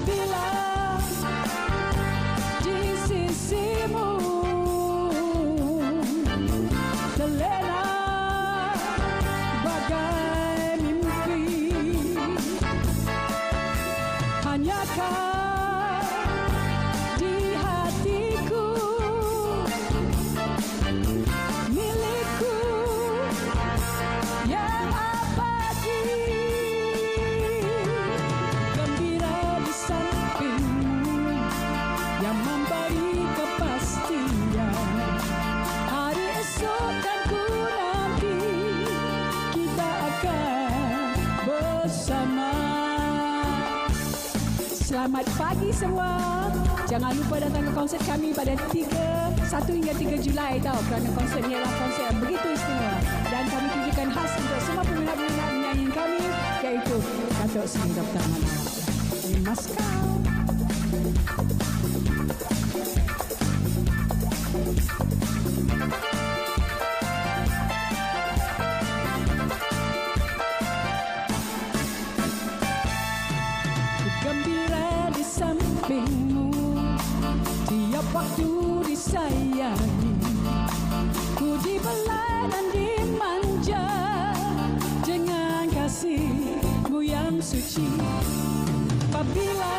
Apabila di sisimu terlena bagai mimpi, hanyakah di hatiku milikku yang abadi, gembira di sampingmu yang memberi kepastian. Hari esok kan ku nanti kita akan bersama. Selamat pagi semua. Jangan lupa datang ke konsert kami pada 1 hingga 3 Julai tau, kerana konsert ni adalah konsert yang begitu istimewa dan kami tujukan khas untuk semua peminat-peminat penyanyi kami, iaitu Datuk Seri Dr. Ahmad Nawab. Di Maskau. Gembira di sampingmu, tiap waktu disayangi, ku dibelai dan dimanja dengan kasihmu yang suci. Apabila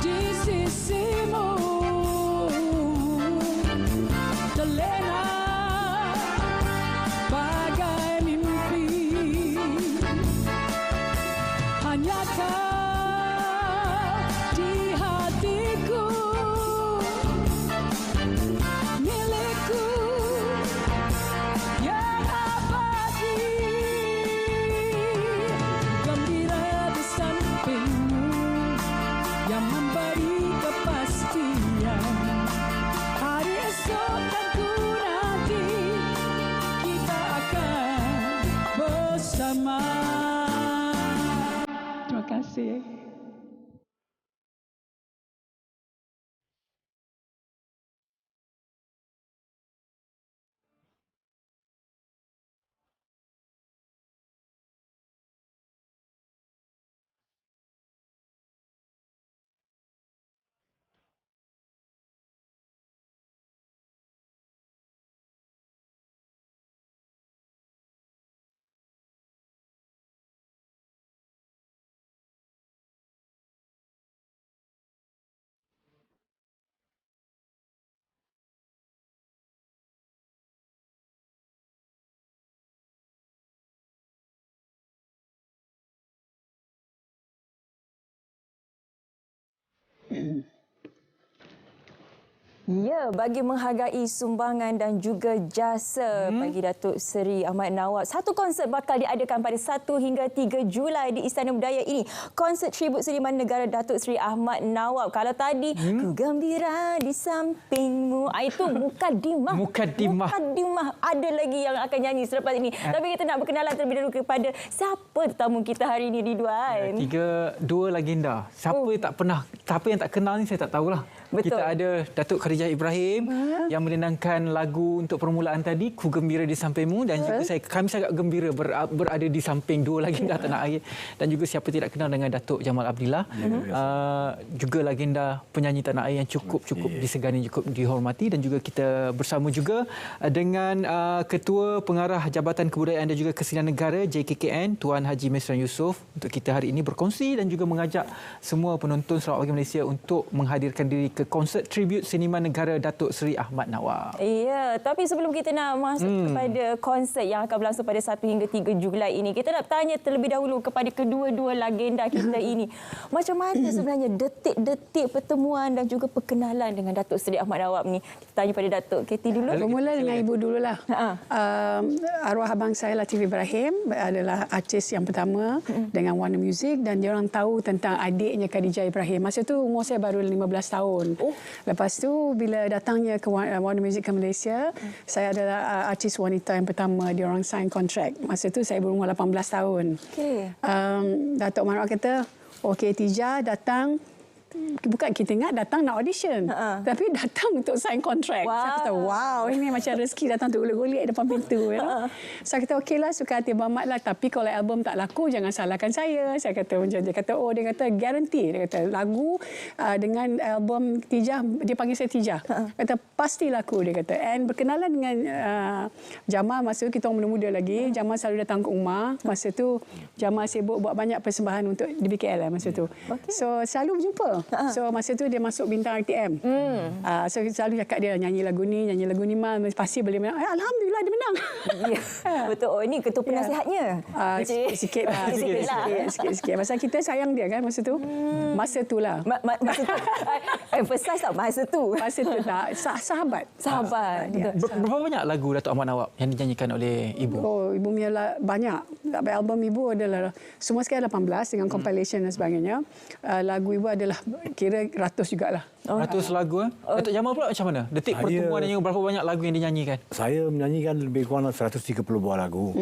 di sisimu terlena bagai mimpi, hanyakah di hatiku milikku yang abadi, gembira di sampingmu yang memberi kepastian. Hari esok kan ku nanti kita akan bersama. Terima kasih. Ya, bagi menghargai sumbangan dan juga jasa bagi Datuk Seri Ahmad Nawab, satu konsert bakal diadakan pada 1 hingga 3 Julai di Istana Budaya ini. Konsert tribut seniman negara Datuk Seri Ahmad Nawab. Kalau tadi, ku gembira di sampingmu. Itu mukadimah. Mukadimah. Ada lagi yang akan nyanyi selepas ini. Tapi kita nak berkenalan terlebih dahulu kepada siapa tetamu kita hari ini, Ridwan. Dua legenda. Siapa yang tak kenal ni saya tak tahulah. Betul. Kita ada Datuk Khadijah Ibrahim yang menenangkan lagu untuk permulaan tadi, Ku Gembira di Sampingmu, dan juga kami sangat gembira berada di samping dua legenda tanah air, dan juga siapa tidak kenal dengan Datuk Jamal Abdillah, juga legenda penyanyi tanah air yang cukup disegani, cukup dihormati. Dan juga kita bersama juga dengan Ketua Pengarah Jabatan Kebudayaan dan juga Kesenian Negara JKKN, Tuan Haji Mesran Yusof, untuk kita hari ini berkongsi dan juga mengajak semua penonton Sarawak Wagi Malaysia untuk menghadirkan diri ke konsert tribut seniman negara Datuk Seri Ahmad Nawab. Ya, tapi sebelum kita nak masuk kepada konsert yang akan berlangsung pada 1 hingga 3 Julai ini, kita nak tanya terlebih dahulu kepada kedua-dua legenda kita ini. Macam mana sebenarnya detik-detik pertemuan dan juga perkenalan dengan Datuk Seri Ahmad Nawab ni? Kita tanya pada Datuk Katie dulu. Bermula dengan ibu dululah. Arwah abang saya Latif Ibrahim adalah artis yang pertama dengan Warner Music, dan dia orang tahu tentang adiknya Khadijah Ibrahim. Masa tu umur saya baru 15 tahun. Lepas tu bila datangnya ke Warner Music ke Malaysia, saya adalah artis wanita yang pertama dia orang sign kontrak. Masa tu saya berumur 18 tahun. Datuk Marwah kata, okey Tijah datang bukan kita ingat datang nak audition. Tapi datang untuk sign kontrak. Wow. Saya kata, wow, ini macam rezeki datang untuk golek-golek depan pintu. Saya kata, okeylah, suka hati Abang Mat lah. Tapi kalau album tak laku, jangan salahkan saya. Saya kata macam dia kata, dia kata guarantee. Dia kata lagu dengan album Tijah, dia panggil saya Tijah. Kata pasti laku, dia kata. And berkenalan dengan Jamal masa tu kita orang muda-muda lagi. Jamal selalu datang ke rumah. Masa tu Jamal sibuk buat banyak persembahan untuk di BKL masa tu. So selalu berjumpa. So masa tu dia masuk bintang RTM. So selalu cakap dia nyanyi lagu ni Mal, pasti boleh menang. Alhamdulillah dia menang. Ya, betul. Oh, ini ketua penasihatnya. Sikit lah. Sikit. Pasal kita sayang dia kan masa tu. Masa tu lah. Masa tu. Emphasize tak masa tu. Masa tu tak. Sahabat. Berapa banyak lagu Datuk Ahmad Nawab yang dinyanyikan oleh ibu? Oh, ibu punya banyak. Album ibu adalah semua sekali 18 dengan compilation dan sebagainya. Lagu ibu adalah kira ratus jugalah. Ratus lagu. Datuk Jamal pula macam mana? Detik pertemuan yang berapa banyak lagu yang dinyanyikan? Saya menyanyikan lebih kurang 130 buah lagu.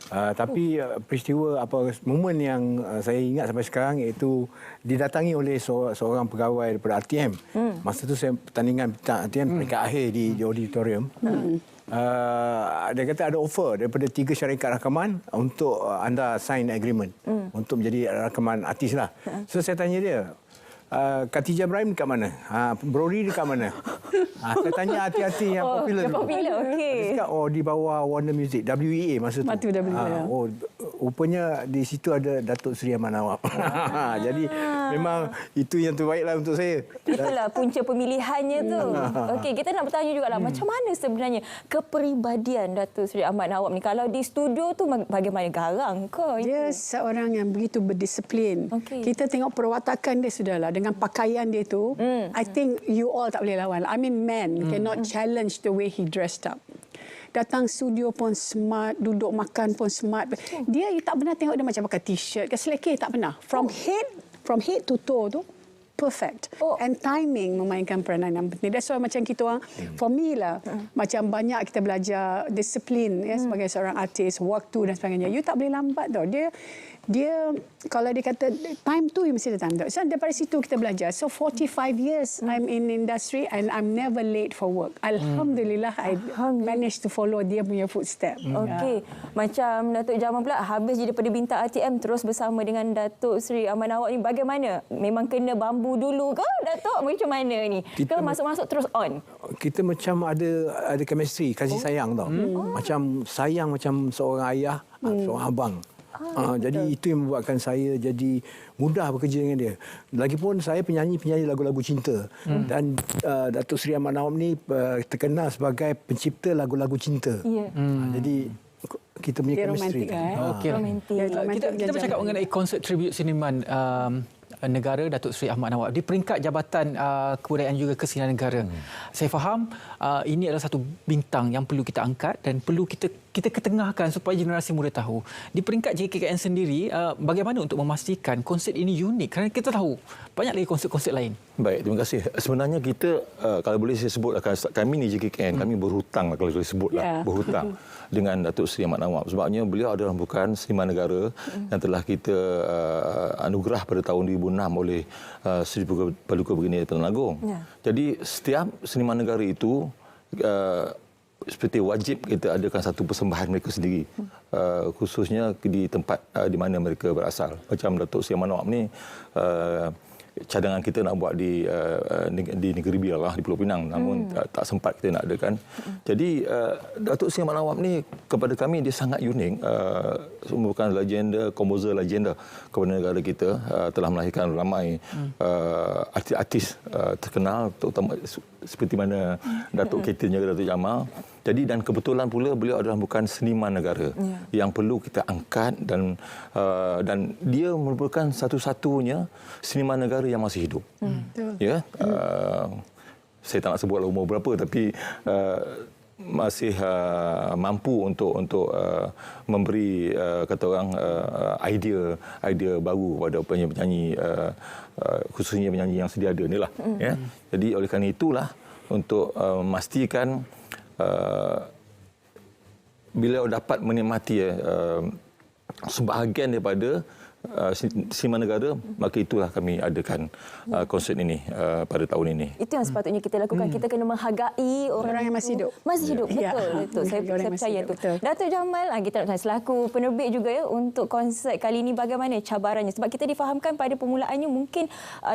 Tapi peristiwa momen yang saya ingat sampai sekarang iaitu didatangi oleh seorang pegawai daripada RTM. Masa tu saya pertandingan RTM peringkat akhir di auditorium. Dia kata ada offer daripada 3 syarikat rakaman untuk anda sign agreement untuk menjadi rakaman artis lah. So saya tanya dia, Khatijah Ibrahim dekat mana? Brody dekat mana? Saya tanya artis-artis yang popular. Yang popular, okey. Dia cakap, di bawah Warner Music, WEA masa tu. Rupanya di situ ada Datuk Seri Ahmad Nawab. Jadi memang itu yang terbaiklah untuk saya. Itulah punca pemilihannya tu. Okey, kita nak bertanya jugalah macam mana sebenarnya kepribadian Datuk Seri Ahmad Nawab ni? Kalau di studio tu bagaimana, garang ke? Dia seorang yang begitu berdisiplin. Kita tengok perwatakan dia sudahlah dengan pakaian dia tu. I think you all tak boleh lawan. I mean man cannot challenge the way he dressed up. Datang studio pun smart, duduk makan pun smart. Dia tak pernah tengok dia macam pakai t-shirt ke selekeh, tak pernah. From head to toe tu perfect. And timing memainkan peranan yang penting. That's why macam kita orang, for me lah, macam banyak kita belajar disiplin sebagai seorang artis, waktu dan sebagainya. You tak boleh lambat tau. Dia kalau dia kata time tu you mesti datang. So daripada situ kita belajar. So 45 years I'm in industry and I'm never late for work. Alhamdulillah I managed to follow dia punya footstep. Okey. Macam Datuk Jamal pula habis je daripada bintang RTM terus bersama dengan Datuk Seri Ahmad Nawab ni, bagaimana? Memang kena bambu dulu ke Datuk? Macam mana ni? Ke masuk-masuk terus on? Kita macam ada chemistry, kasih sayang tau. Macam sayang macam seorang ayah, seorang abang. Jadi itu yang membuatkan saya jadi mudah bekerja dengan dia. Lagipun saya penyanyi lagu-lagu cinta. Dan Datuk Seri Ahmad Nawab ni terkenal sebagai pencipta lagu-lagu cinta. Jadi kita punya chemistry. Romantik. Kita bercakap mengenai konsert tribute seniman negara Datuk Seri Ahmad Nawab di peringkat Jabatan Kebudayaan juga Kesenian Negara. Saya faham ini adalah satu bintang yang perlu kita angkat dan perlu kita ketengahkan supaya generasi muda tahu. Di peringkat JKKN sendiri, bagaimana untuk memastikan konsert ini unik? Kerana kita tahu banyak lagi konsert-konsert lain. Baik, terima kasih. Sebenarnya kita, kalau boleh saya sebut, kami ni JKKN, kami berhutang kalau boleh sebutlah, berhutang dengan Datuk Seri Ahmad Nawab. Sebabnya beliau adalah bukan seniman negara yang telah kita anugerah pada tahun 2006 oleh Seri Paduka Baginda Tuan Agong. Jadi setiap seniman negara itu seperti wajib kita adakan satu persembahan mereka sendiri, khususnya di tempat di mana mereka berasal. Macam Datuk Seri Ahmad Nawab ni, cadangan kita nak buat di Negeri Biar di Pulau Pinang, namun tak sempat kita nak adakan. Jadi Datuk Seri Ahmad Nawab ni kepada kami dia sangat unik, merupakan legenda, komposer legenda kepada negara kita, telah melahirkan ramai artis-artis terkenal, terutama seperti mana Datuk Ketin jaga Datuk Jamal. Jadi dan kebetulan pula beliau adalah bukan seniman negara yang perlu kita angkat dan dia merupakan satu-satunya seniman negara yang masih hidup. Ya, saya tak nak sebutlah umur berapa, tapi masih mampu untuk memberi kata orang idea baru kepada penyanyi, khususnya penyanyi yang sedia ada ni lah. Ya. Jadi oleh kerana itulah untuk memastikan beliau dapat menikmati sebahagian daripada Seniman Negara, maka itulah kami adakan konsert ini pada tahun ini. Itu yang sepatutnya kita lakukan. Kita kena menghargai orang yang masih hidup. Masih hidup, Ya. betul. Saya percaya tu. Betul. Datuk Jamal, kita nak tanya selaku penerbit juga ya, untuk konsert kali ini bagaimana cabarannya? Sebab kita difahamkan pada permulaannya mungkin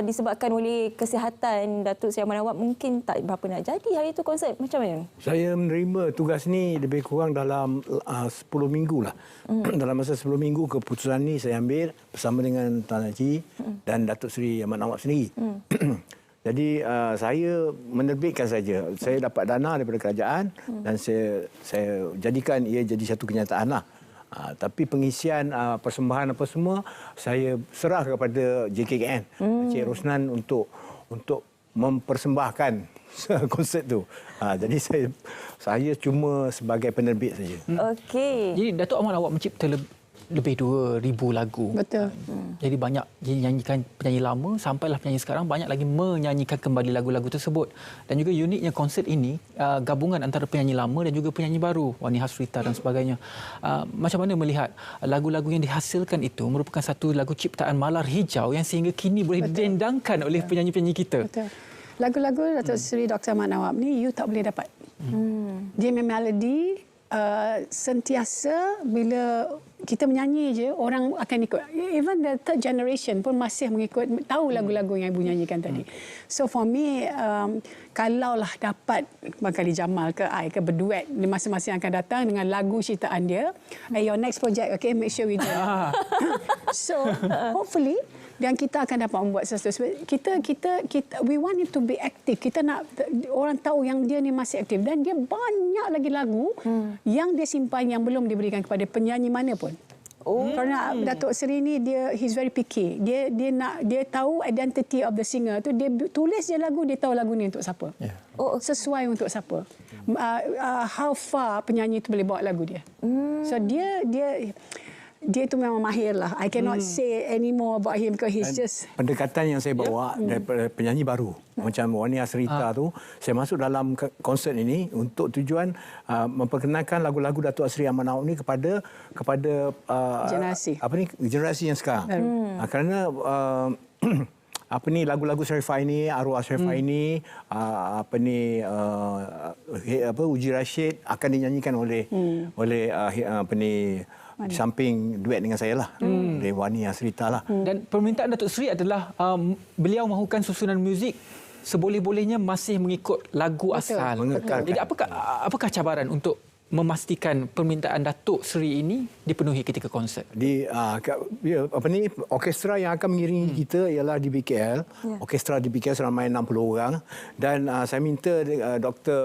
disebabkan oleh kesihatan Datuk Seri Ahmad Nawab mungkin tak berapa nak jadi hari itu konsert. Macam mana? Saya menerima tugas ni lebih kurang dalam 10 minggu lah. Dalam masa 10 minggu keputusan ni saya ambil bersama dengan Tan Haji dan Datuk Seri Ahmad Nawab sendiri. Jadi saya menerbitkan saja. Saya dapat dana daripada kerajaan dan saya jadikan ia jadi satu kenyataan lah. Tapi pengisian persembahan apa semua saya serah kepada JKKN, Encik Rosnan untuk mempersembahkan konsert tu. Jadi saya cuma sebagai penerbit saja. Okey. Jadi Datuk Ahmad Nawab mencipta lebih 2,000 lagu. Betul. Jadi banyak dinyanyikan penyanyi lama sampailah penyanyi sekarang banyak lagi menyanyikan kembali lagu-lagu tersebut. Dan juga uniknya konsert ini gabungan antara penyanyi lama dan juga penyanyi baru, Wani Hasrita dan sebagainya. Macam mana melihat lagu-lagu yang dihasilkan itu merupakan satu lagu ciptaan Malar Hijau yang sehingga kini boleh didendangkan oleh penyanyi-penyanyi kita. Betul. Lagu-lagu Datuk Seri Dr. Ahmad Nawab ni you tak boleh dapat. Dia memang melodi sentiasa bila kita menyanyi je orang akan ikut. Even the third generation pun masih mengikut, tahu lagu-lagu yang ibu nyanyikan tadi. So for me kalaulah dapat Kali Jamal ke I ke berduet di masa-masa yang akan datang dengan lagu ciptaan dia, your next project, okay, make sure we do. So hopefully dan kita akan dapat membuat sesuatu. Kita we want him to be active. Kita nak orang tahu yang dia ni masih aktif dan dia banyak lagi lagu yang dia simpan yang belum diberikan kepada penyanyi mana pun. Kerana Datuk Seri ni he's very picky. Dia tahu identity of the singer tu. Dia tulis je lagu, dia tahu lagu ni untuk siapa. Yeah. Sesuai untuk siapa. How far penyanyi tu boleh bawa lagu dia. So dia tu memang mahir lah. I cannot say any more about him because he's just... Pendekatan yang saya bawa daripada penyanyi baru. Macam Wani Hasrita tu, saya masuk dalam konsert ini untuk tujuan memperkenalkan lagu-lagu Datuk Seri Ahmad Nawab ni kepada generasi yang sekarang. Kerana lagu-lagu Sharifah ini, arwah Sharifah ini, Uji Rashid akan dinyanyikan oleh di samping duet dengan saya lah, Wani Hasrita lah. Dan permintaan Datuk Seri adalah beliau mahukan susunan muzik seboleh-bolehnya masih mengikut lagu asal. Jadi apakah cabaran untuk memastikan permintaan Datuk Seri ini dipenuhi ketika konsert? Orkestra yang akan mengiringi kita ialah di BKL. Orkestra di BKL seramai 60 orang dan saya minta Dr.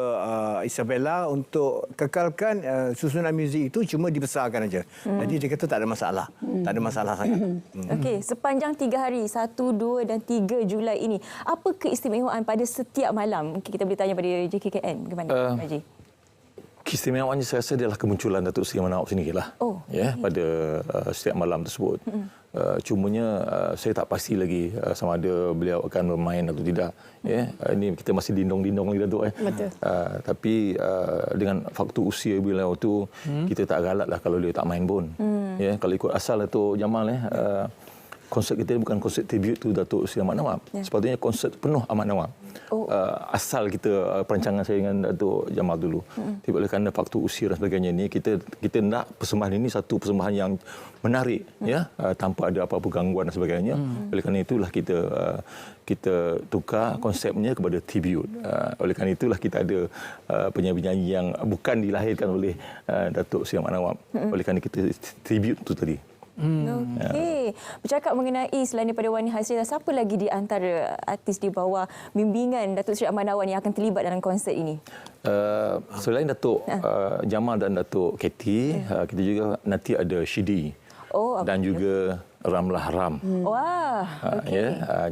Isabella untuk kekalkan susunan muzik itu cuma dibesarkan aja. Jadi dia kata tak ada masalah. Tak ada masalah sangat. Okey, sepanjang 3 hari 1, 2 dan 3 Julai ini, apa keistimewaan pada setiap malam? Mungkin kita boleh tanya pada JKKN bagaimana, Haji? Keistimewaannya saya rasa adalah kemunculan Datuk Seri Ahmad Nawab sendirilah. Pada setiap malam tersebut. Cumanya saya tak pasti lagi sama ada beliau akan bermain atau tidak. Ini kita masih dindong-dindong lagi Datuk. Tapi dengan faktor usia beliau tu kita tak galaklah kalau dia tak main pun. Kalau ikut asal Datuk Jamal konsert kita bukan konsert tribute tu Datuk Seri Ahmad Nawab. Sepatutnya konsert penuh Ahmad Nawab. Asal kita perancangan saya dengan Datuk Jamal dulu. Tapi oleh kerana faktor usia dan sebagainya ni kita nak persembahan ini satu persembahan yang menarik tanpa ada apa-apa gangguan dan sebagainya. Oleh kerana itulah kita tukar konsepnya kepada tribute. Oleh kerana itulah kita ada penyanyi-penyanyi yang bukan dilahirkan oleh Datuk Seri Ahmad Nawab. Oleh kerana kita tribute tu tadi. Okey. Bercakap mengenai selain daripada Wani Hasrita, siapa lagi di antara artis di bawah bimbingan Datuk Seri Ahmad Nawab yang akan terlibat dalam konsert ini? Selain Datuk Jamal dan Datuk Katie, kita juga nanti ada Shidi dan juga Ramlah Ram. Wah.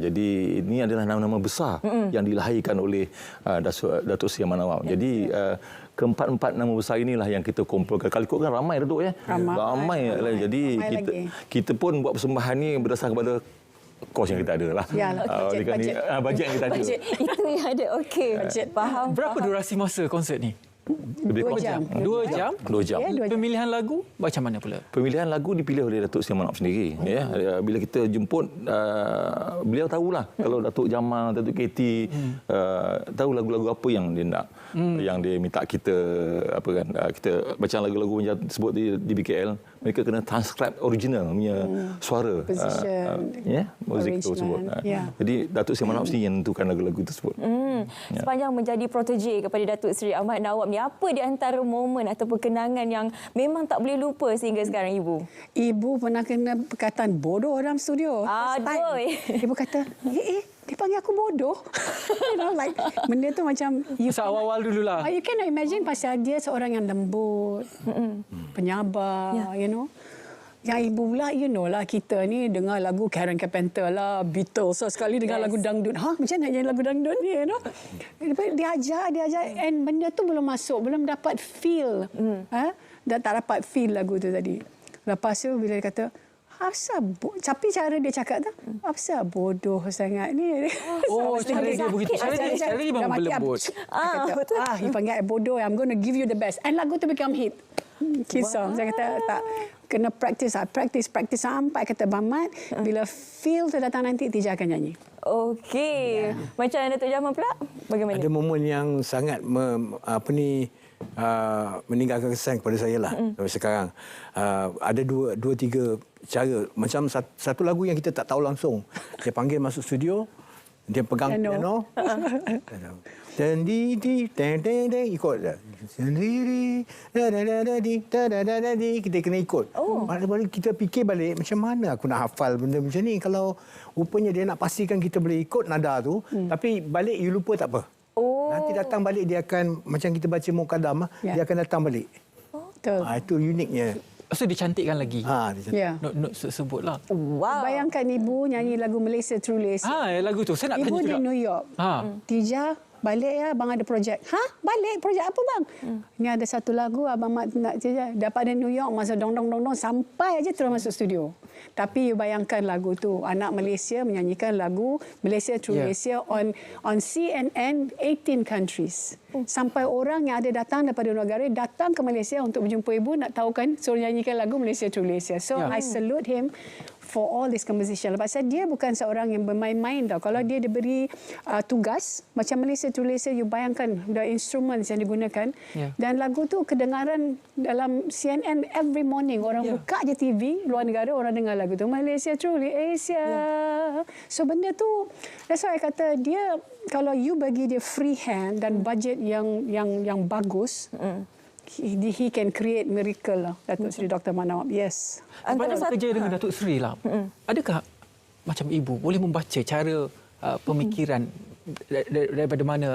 Jadi ini adalah nama-nama besar yang dilahirkan oleh Datuk Seri Ahmad Nawab. Jadi keempat-empat nama besar inilah yang kita kumpulkan. Kalau ikut kan ramai Datuk Ramai. Jadi kita pun buat persembahan ni berdasar kepada kos yang kita ada lah. Bajet yang kita ada. Itu yang ada. Okey. Faham. Berapa durasi masa konsert ni? Lebih 2 kurang jam. 2 jam. 2 jam. Ya, 2 jam. Pemilihan lagu macam mana pula? Pemilihan lagu dipilih oleh Datuk Seri Ahmad Nawab sendiri. Ya, bila kita jemput, beliau tahulah kalau Datuk Jamal, Datuk Katie tahu lagu-lagu apa yang dia nak, yang dia minta kita kita macam lagu-lagu yang sebut di BKL, mereka kena transcribe original punya suara, muzik tersebut. Jadi Datuk Seri Ahmad Nawab sendiri yang menentukan lagu-lagu tersebut. Sepanjang menjadi protege kepada Datuk Seri Ahmad Nawab ni, apa di antara momen ataupun kenangan yang memang tak boleh lupa sehingga sekarang Ibu? Ibu pernah kena perkataan bodoh dalam studio. Aduh. Ibu kata, dia panggil aku bodoh. You know, like, benda tu macam... Masa awal-awal dululah. You cannot imagine pasal dia seorang yang lembut, penyabar, you know. Yang ibu pula, you know lah, kita ni dengar lagu Karen Carpenter lah, Beatles, so sekali dengar lagu dangdut. Macam nak nyanyi lagu dangdut ni, you know. Dia ajar, and benda tu belum masuk, belum dapat feel. Dah tak dapat feel lagu tu tadi. Lepas tu bila dia kata, tapi cara dia cakap tu, apa bodoh sangat ni. Cara dia begitu. Cara dia memang berlembut. You panggil bodoh, I'm going to give you the best. And lagu tu become hit. Kisah. Saya kata, tak. Kena practice sampai kata Mamat, bila feel tu datang nanti, Tija akan nyanyi. Okey. Macam Datuk Jamal pula, bagaimana? Ada momen yang sangat meninggalkan kesan kepada saya lah sampai sekarang. Ada dua tiga cara. Macam satu lagu yang kita tak tahu langsung. Dia panggil masuk studio, dia pegang piano. Dan ikut dah. Kita kena ikut. Baru kita fikir balik, macam mana aku nak hafal benda macam ni. Kalau rupanya dia nak pastikan kita boleh ikut nada tu, tapi balik you lupa tak apa. Nanti datang balik dia akan, macam kita baca Muqaddam, dia akan datang balik. Betul. Itu uniknya. So dicantikkan lagi. Not sebutlah. Wow. Bayangkan ibu nyanyi lagu Malaysia True Lace. Lagu tu saya nak ibu tanya juga. Ibu di New York. Tija, balik ya, abang ada projek. Balik? Projek apa bang? Ni ada satu lagu abang mak nak Tija. Dapat dari New York, masa dong sampai aja terus masuk studio. Tapi you bayangkan lagu tu, anak Malaysia menyanyikan lagu Malaysia True Malaysia on CNN 18 countries. Sampai orang yang ada datang daripada negara datang ke Malaysia untuk berjumpa ibu, nak tahu kan, suruh nyanyikan lagu Malaysia True Malaysia. So I salute him for all this composition. Lepas dia bukan seorang yang bermain-main tau. Kalau dia diberi tugas macam Malaysia True Malaysia, you bayangkan the instruments yang digunakan, dan lagu tu kedengaran dalam CNN every morning. Orang buka je TV luar negara, orang dengar lagu tu Malaysia True Malaysia. So benda tu, that's why I kata dia, kalau you bagi dia free hand dan budget yang bagus, he can create miracle lah. Datuk Seri Dr. Ahmad Nawab. Yes. Antara kerja dengan Datuk Seri lah. Adakah macam ibu boleh membaca cara pemikiran daripada mana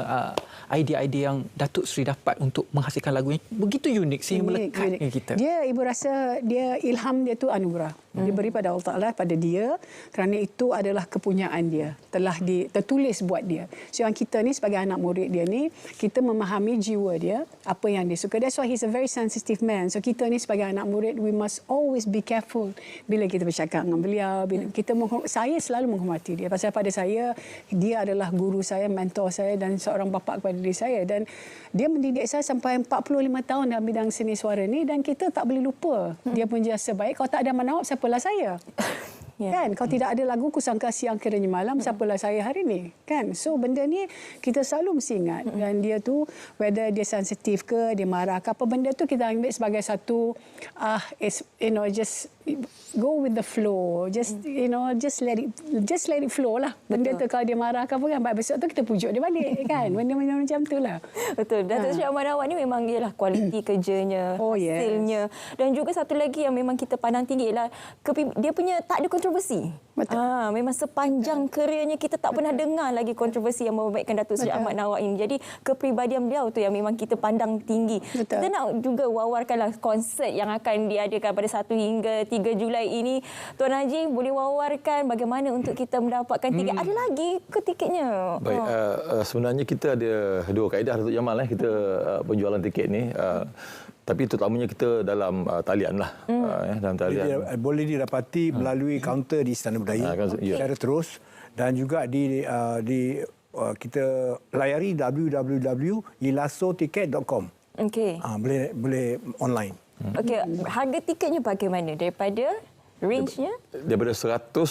idea-idea yang Datuk Seri dapat untuk menghasilkan lagu yang begitu unik sehingga melekat dengan kita? Dia, ibu rasa dia ilham dia tu anugerah. Diberi pada Allah Ta'ala pada dia, kerana itu adalah kepunyaan dia. Telah tertulis buat dia. So yang kita ni sebagai anak murid dia ni, kita memahami jiwa dia, apa yang dia suka. That's why he's a very sensitive man. So kita ni sebagai anak murid, we must always be careful bila kita bercakap dengan beliau. Bila kita saya selalu menghormati dia. Pasal pada saya, dia adalah guru saya, mentor saya dan seorang bapa kepada diri saya. Dan dia mendidik saya sampai 45 tahun dalam bidang seni suara ni, dan kita tak boleh lupa dia pun jasa baik. Kalau tak ada Ahmad Nawab, siapalah saya? Kan, kalau tidak ada lagu Kusangka Siang Kiranya Malam, siapalah saya hari ni? Kan? So benda ni kita selalu mesti ingat. Dan dia tu, whether dia sensitif ke, dia marah ke, apa benda tu kita ambil sebagai satu just go with the flow. Just just let it flow lah. Benda tu kalau dia marah ke apa kan, besok tu kita pujuk dia balik kan. Benda macam tu lah. Betul. Datuk Seri Ahmad Nawab ni memang ialah kualiti kerjanya, hasilnya. Dan juga satu lagi yang memang kita pandang tinggi ialah dia punya tak ada kontroversi. Betul. Memang sepanjang kerjanya kita tak pernah dengar lagi kontroversi yang membaikkan Datuk Seri Ahmad Nawab ini. Jadi kepribadian beliau tu yang memang kita pandang tinggi. Betul. Kita nak juga wawarkanlah konsert yang akan diadakan pada 1 hingga 3 Julai ini. Tuan Haji boleh wawarkan bagaimana untuk kita mendapatkan tiket? Ada lagi ke tiketnya? Baik, sebenarnya kita ada 2 kaedah Datuk Jamal kita penjualan tiket ni. Tapi terutamanya kita dalam talian lah. Dalam talian. Boleh didapati melalui kaunter di Istana Budaya secara terus, dan juga kita layari www.ilasotiket.com. Okey. Boleh online. Okey, harga tiketnya bagaimana? Daripada range-nya? Daripada 158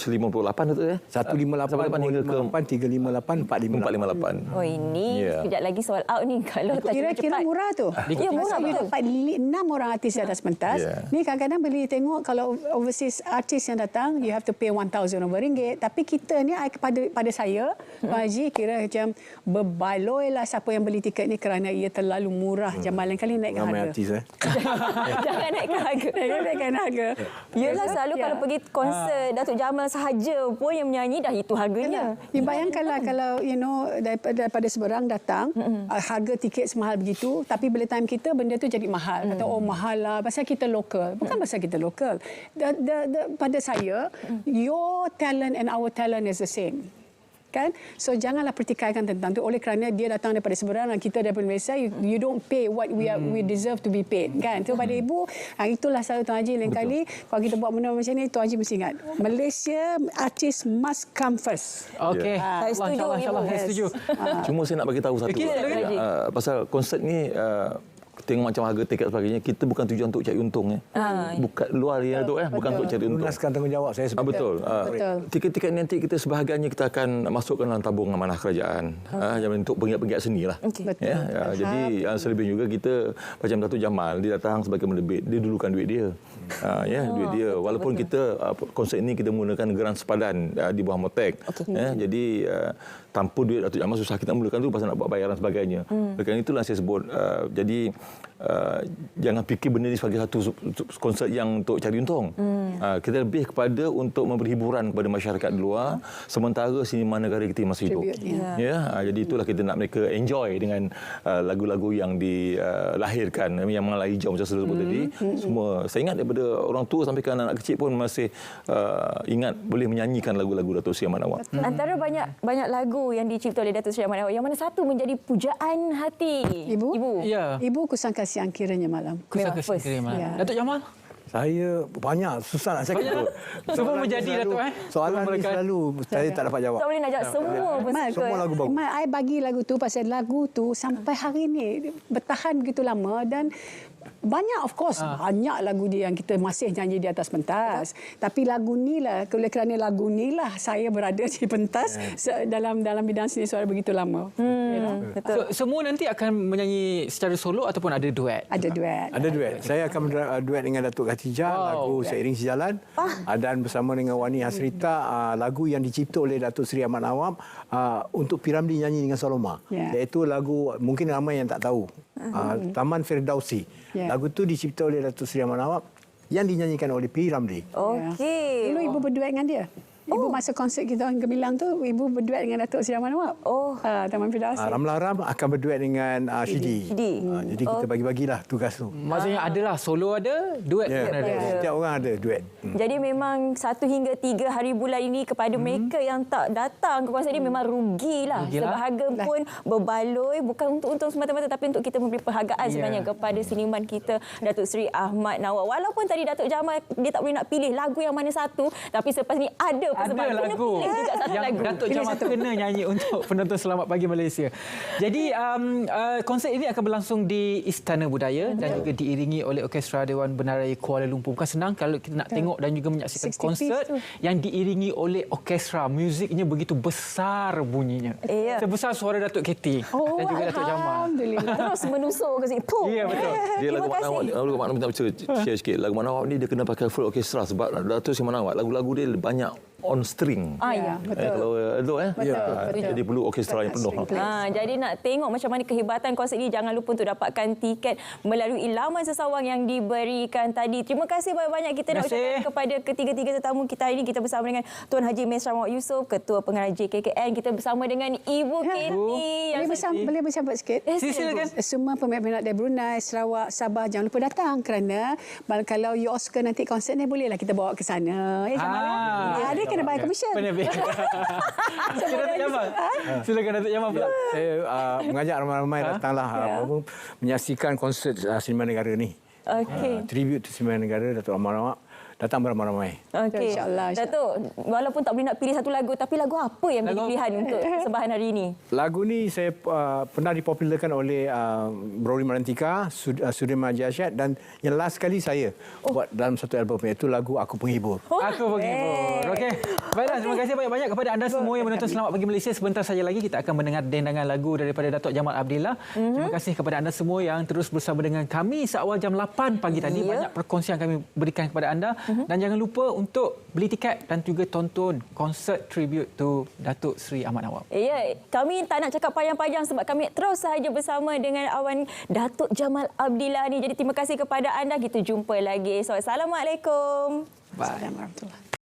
tu 158 hingga ke 358 458. Oh, ini sekejap lagi sold out ni kalau tak Kira cepat. murah tu. Ya, murah You betul. dapat 6 orang artis di atas pentas. Ni kadang-kadang boleh tengok kalau overseas artis yang datang, you have to pay RM1,000. Tapi kita ni pada saya, Pak Haji, kira macam berbaloi lah siapa yang beli tiket ni kerana ia terlalu murah. Jangan lain kali naikkan Ramai harga. artis Jangan naikkan harga. Naikkan harga. Yelah, selalu kalau pergi konsert Datuk Jamal sahaja pun yang menyanyi dah itu harganya. Bayangkanlah kalau daripada seberang datang, harga tiket semahal begitu, tapi bila time kita benda tu jadi mahal. Kata mahal lah pasal kita lokal. Bukan pasal kita lokal. Pada saya, your talent and our talent is the same. Kan? So janganlah pertikaikan tentang tu oleh kerana dia datang daripada seberang dan kita daripada Malaysia, you don't pay what we deserve to be paid, kan? So pada ibu, itulah selalu Tuan Haji lain kali kalau kita buat benda macam ni, Tuan Haji mesti ingat Malaysia artis must come first. Okey. Saya setuju, InsyaAllah, Ibu. saya setuju. Cuma saya nak bagi tahu satu. Okey, silakan. Pasal konsert ni tengok macam harga tiket sebagainya, kita bukan tujuan untuk cari untung bukan luar dia tu bukan untuk cari untung. Lunaskan tanggungjawab saya sebab Betul. Tiket-tiket nanti kita sebahagiannya kita akan masukkan dalam tabung amanah kerajaan. Untuk penggiat-penggiat seni lah. Okey. Jadi selebihnya juga kita macam Datuk Jamal, dia datang sebagai melebih, dia dulukan duit dia. Duit dia. Walaupun kita konsert ini kita menggunakan geran sepadan di bawah Motek. Jadi tanpa duit Datuk Jamal susah kita mulakan tu pasal nak buat bayaran sebagainya. Kerana itulah saya sebut. Jadi jangan fikir benda ini sebagai satu konsert yang untuk cari untung. Kita lebih kepada untuk memberi hiburan kepada masyarakat di luar sementara sinema negara kita masih hidup. Jadi itulah kita nak mereka enjoy dengan lagu-lagu yang dilahirkan yang mengalai hijau macam saya sebut tadi. Semua saya ingat daripada orang tua sampai ke anak-anak kecil pun masih ingat boleh menyanyikan lagu-lagu Datuk Seri Ahmad Nawab. Antara banyak lagu yang dicipta oleh Datuk Seri Ahmad Nawab, yang mana satu menjadi pujaan hati? Ibu? Ya. Ibu kusang kasih angkiranya malam. Kusang Datuk Jamal. saya banyak susah nak cakap. Semua menjadi Datuk Soalan ni selalu saya tak dapat jawab. Tak boleh nak jawab semua pun. Semua lagu bagus. I bagi lagu tu pasal lagu tu sampai hari ni bertahan begitu lama dan banyak, of course, banyak lagu dia yang kita masih nyanyi di atas pentas. Tapi lagu ni lah, oleh kerana lagu ni lah saya berada di pentas dalam bidang seni suara begitu lama. Betul. So, semua nanti akan menyanyi secara solo ataupun ada duet? Ada duet. Ada duet. Saya akan duet dengan Datuk Khatijah, lagu Seiring Sejalan. Dan bersama dengan Wani Hasrita, lagu yang dicipta oleh Datuk Seri Ahmad Nawab untuk P. Ramlee nyanyi dengan Saloma. Iaitu lagu, mungkin ramai yang tak tahu, Taman Firdausi. Lagu tu dicipta oleh Datuk Seri Ahmad Nawab yang dinyanyikan oleh P. Ramlee. Okey. Dulu ibu berduet dengan dia. Ibu masa konsert kita orang Gemilang tu, ibu berduet dengan Datuk Seri Ahmad Nawab. Taman Firdausi. Ramlah Ram akan berduet dengan Shidi. Jadi kita bagi-bagilah tugas tu. Maksudnya adalah solo ada, duet pun ada. Setiap orang ada duet. Jadi memang 1 hingga 3 hari bulan ini kepada mereka yang tak datang ke konsert ini memang rugilah. Sebab harga pun berbaloi, bukan untuk untung semata-mata tapi untuk kita memberi penghargaan sebenarnya kepada seniman kita Datuk Seri Ahmad Nawab. Walaupun tadi Datuk Jamal dia tak boleh nak pilih lagu yang mana satu, tapi selepas ni ada lagu yang Datuk Jamal kena nyanyi untuk penonton Selamat Pagi Malaysia. Jadi konsert ini akan berlangsung di Istana Budaya dan juga diiringi oleh Orkestra Dewan Benaraya Kuala Lumpur. Bukan senang kalau kita nak tengok dan juga menyaksikan konsert yang diiringi oleh orkestra. Muziknya begitu besar bunyinya. Sebesar suara Datuk Katie dan juga Datuk Jamal. Alhamdulillah. terus menusuk ke sini. Ya, betul. Dia lagu Mak Nawab, lagu Mak Nawab share sikit. Lagu Mak Nawab ni dia kena pakai full orkestra sebab Datuk Seri Ahmad Nawab lagu-lagu dia banyak on string. Betul. Kalau betul Betul. jadi perlu orkestra yang penuh. Jadi nak tengok macam mana kehebatan konsert ini, jangan lupa untuk dapatkan tiket melalui laman sesawang yang diberikan tadi. Terima kasih banyak-banyak kita nak ucapkan kepada ketiga-tiga tetamu kita hari ini. Kita bersama dengan Tuan Haji Mesra Muhammad Yusof, Ketua Pengarah JKKN. Kita bersama dengan Ibu Katie. Boleh bersambut sikit? Silakan. Semua peminat dari Brunei, Sarawak, Sabah, jangan lupa datang kerana kalau you Oscar nanti konsert ni, bolehlah kita bawa ke sana. Dia kena bayar komisen. Datuk Jamal. Silakan Datuk Jamal pula. Saya mengajak ramai-ramai datanglah menyaksikan konsert Sinema Negara ni. Okey. Tribute to Sinema Negara Datuk Ahmad Nawab. datang beramai-ramai. Okey. InsyaAllah. Datuk, walaupun tak boleh nak pilih satu lagu, tapi lagu apa yang menjadi pilihan untuk persembahan hari ini? Lagu ni saya pernah dipopularkan oleh Brody Marantika, Sudirman Haji Asyad dan yang last kali saya buat dalam satu album iaitu lagu Aku Penghibur. Aku Penghibur. Okey. Baiklah, terima kasih banyak-banyak kepada anda semua yang menonton Selamat Pagi Malaysia. Sebentar saja lagi kita akan mendengar dendangan lagu daripada Datuk Jamal Abdillah. Terima kasih kepada anda semua yang terus bersama dengan kami seawal jam 8 pagi tadi. Banyak perkongsian kami berikan kepada anda. Dan jangan lupa untuk beli tiket dan juga tonton konsert tribute to Datuk Seri Ahmad Nawab. Ya, kami tak nak cakap panjang-panjang sebab kami terus sahaja bersama dengan awan Datuk Jamal Abdillah ni. Jadi terima kasih kepada anda. Kita jumpa lagi. So, Assalamualaikum. Assalamualaikum warahmatullahi wabarakatuh.